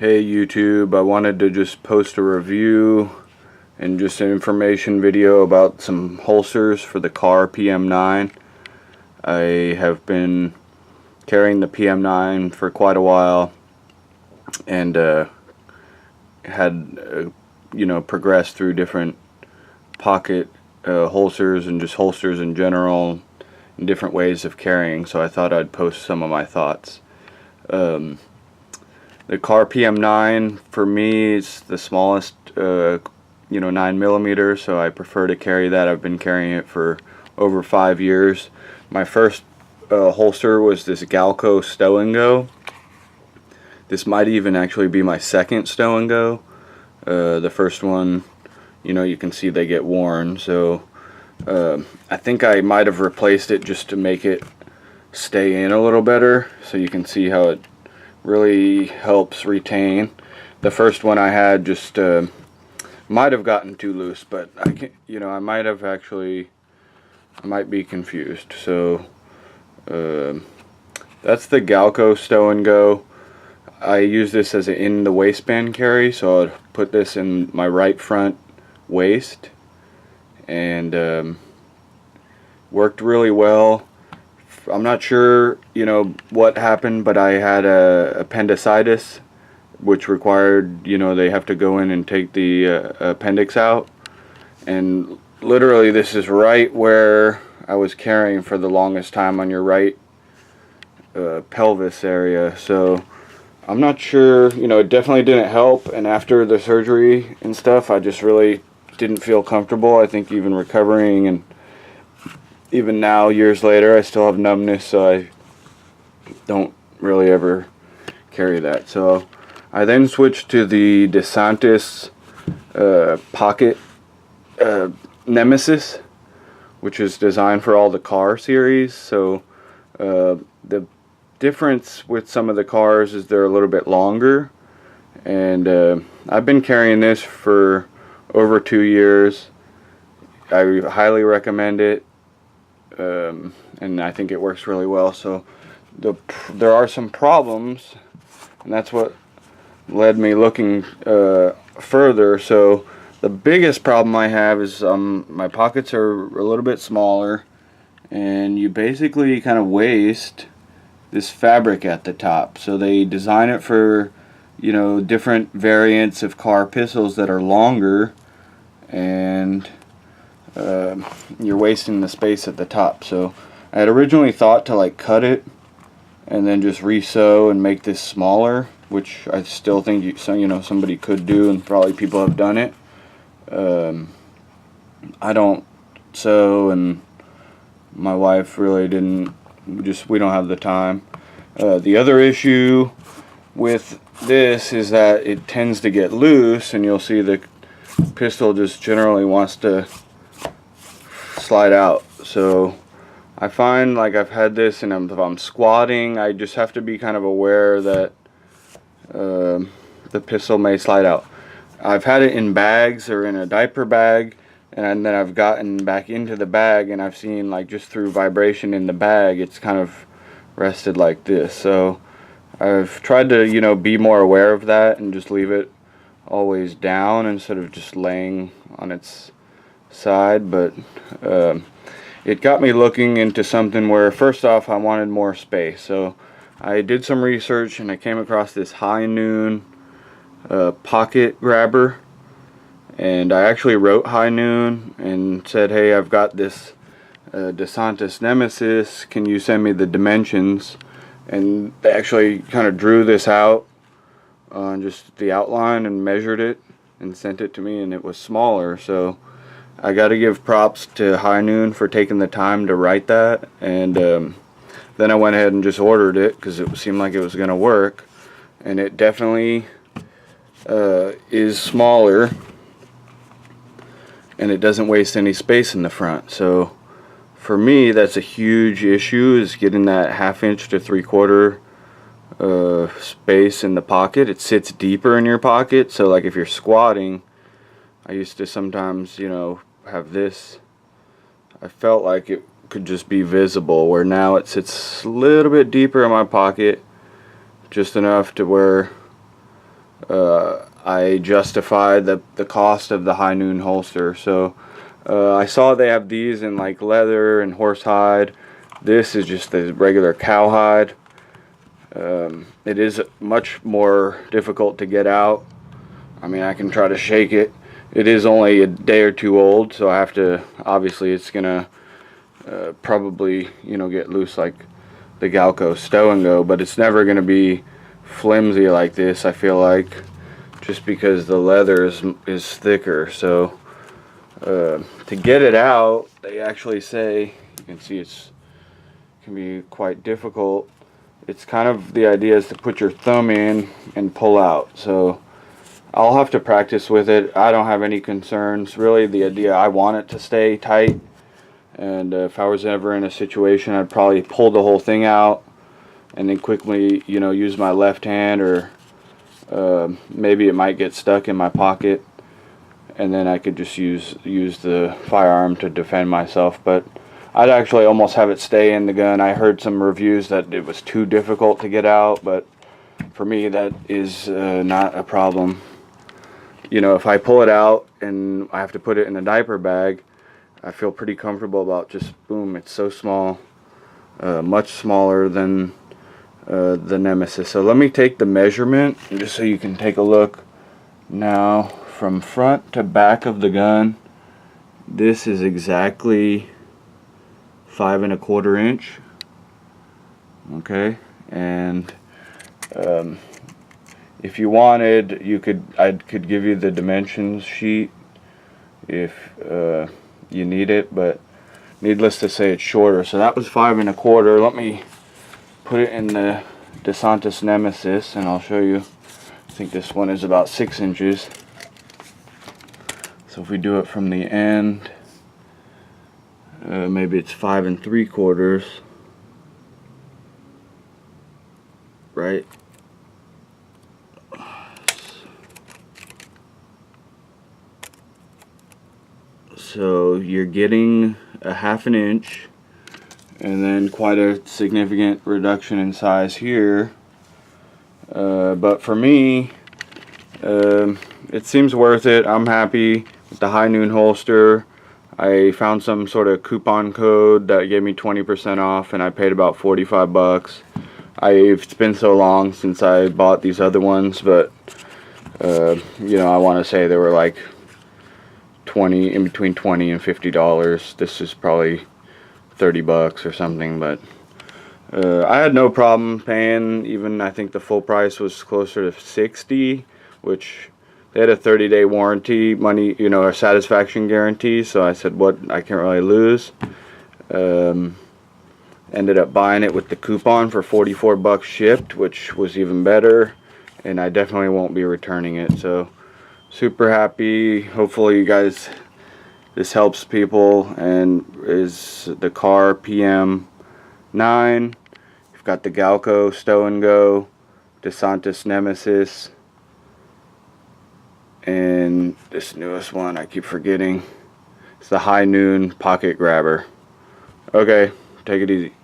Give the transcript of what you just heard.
Hey YouTube, I wanted to just post a review and just an information video about some holsters for the Kahr PM9. I have been carrying the PM9 for quite a while and had progressed through different pocket holsters and just holsters in general and different ways of carrying, so I thought I'd post some of my thoughts. The Kahr PM9 for me is the smallest 9mm, so I prefer to carry that. I've been carrying it for over 5 years. My first holster was this Galco stow-n-go. This might even actually be my second stow-n-go. The first one, you can see they get worn, so I think I might have replaced it just to make it stay in a little better, so you can see how it really helps retain. The first one I had just might have gotten too loose, but I might be confused. So that's the Galco stow-n-go. I use this as an in the waistband carry, so I'd put this in my right front waist, and worked really well. I'm not sure what happened, but I had appendicitis, which required they have to go in and take the appendix out, and literally this is right where I was carrying for the longest time, on your right pelvis area. So I'm not sure, it definitely didn't help, and after the surgery and stuff I just really didn't feel comfortable. I think even recovering, and even now, years later, I still have numbness, so I don't really ever carry that. So I then switched to the Desantis pocket Nemesis, which is designed for all the Kahr series. So the difference with some of the Kahrs is they're a little bit longer, and I've been carrying this for over 2 years. I highly recommend it. And I think it works really well. So there are some problems, and that's what led me looking further. So the biggest problem I have is my pockets are a little bit smaller, and you basically kind of waste this fabric at the top. So they design it for different variants of Kahr pistols that are longer, and you're wasting the space at the top. So I had originally thought to cut it and then just re-sew and make this smaller, which I still think somebody could do, and probably people have done it. I don't sew, and my wife really didn't. We don't have the time. The other issue with this is that it tends to get loose, and you'll see the pistol just generally wants to slide out. So I find I've had this, and if I'm squatting, I just have to be kind of aware that the pistol may slide out. I've had it in bags or in a diaper bag, and then I've gotten back into the bag, and I've seen just through vibration in the bag, it's kind of rested like this. So I've tried to be more aware of that and just leave it always down instead of just laying on its side. But it got me looking into something where, first off, I wanted more space. So I did some research, and I came across this high noon pocket grabber, and I actually wrote high noon and said, hey, I've got this Desantis Nemesis, can you send me the dimensions? And they actually kind of drew this out on just the outline and measured it and sent it to me, and it was smaller. So I got to give props to High Noon for taking the time to write that, and then I went ahead and just ordered it because it seemed like it was going to work, and it definitely is smaller, and it doesn't waste any space in the front. So for me, that's a huge issue, is getting that 1/2 inch to 3/4 space in the pocket. It sits deeper in your pocket, so if you're squatting, I used to sometimes have this, I felt like it could just be visible, where now it sits a little bit deeper in my pocket, just enough to where I justified the cost of the high noon holster. So I saw they have these in like leather and horsehide. This is just the regular cowhide. It is much more difficult to get out. I mean, I can try to shake it. It is only a day or two old, so I have to, obviously it's gonna probably, you know, get loose like the Galco stow-n-go, but it's never gonna be flimsy like this, I feel like, just because the leather is thicker. So to get it out, they actually say, you can see it can be quite difficult. It's kind of, the idea is to put your thumb in and pull out. So I'll have to practice with it. I don't have any concerns. Really, the idea, I want it to stay tight. And if I was ever in a situation, I'd probably pull the whole thing out and then quickly, you know, use my left hand, or maybe it might get stuck in my pocket, and then I could just use the firearm to defend myself. But I'd actually almost have it stay in the gun. I heard some reviews that it was too difficult to get out, but for me that is not a problem. You know, if I pull it out and I have to put it in a diaper bag, I feel pretty comfortable about just, boom, it's so small, much smaller than the Nemesis. So let me take the measurement just so you can take a look now from front to back of the gun. This is exactly 5 1/4 inch. Okay, and if you wanted, I could give you the dimensions sheet if you need it, but needless to say it's shorter. So that was 5 1/4. Let me put it in the Desantis Nemesis and I'll show you. I think this one is about 6 inches. So if we do it from the end, maybe it's 5 3/4, right? So you're getting a 1/2 inch, and then quite a significant reduction in size here. But for me, it seems worth it. I'm happy with the high noon holster. I found some sort of coupon code that gave me 20% off, and I paid about 45 bucks. It's been so long since I bought these other ones, but you know, I want to say they were like in between $20 and $50. This is probably 30 bucks or something, but I had no problem paying. Even I think the full price was closer to 60, which they had a 30-day warranty, money, you know, a satisfaction guarantee. So I said, what, I can't really lose. Ended up buying it with the coupon for 44 bucks shipped, which was even better, and I definitely won't be returning it. So super happy. Hopefully you guys, this helps people, and is the Kahr PM9. You've got the Galco stow-n-go, Desantis Nemesis, and this newest one I keep forgetting. It's the high noon pocket grabber. Okay, take it easy.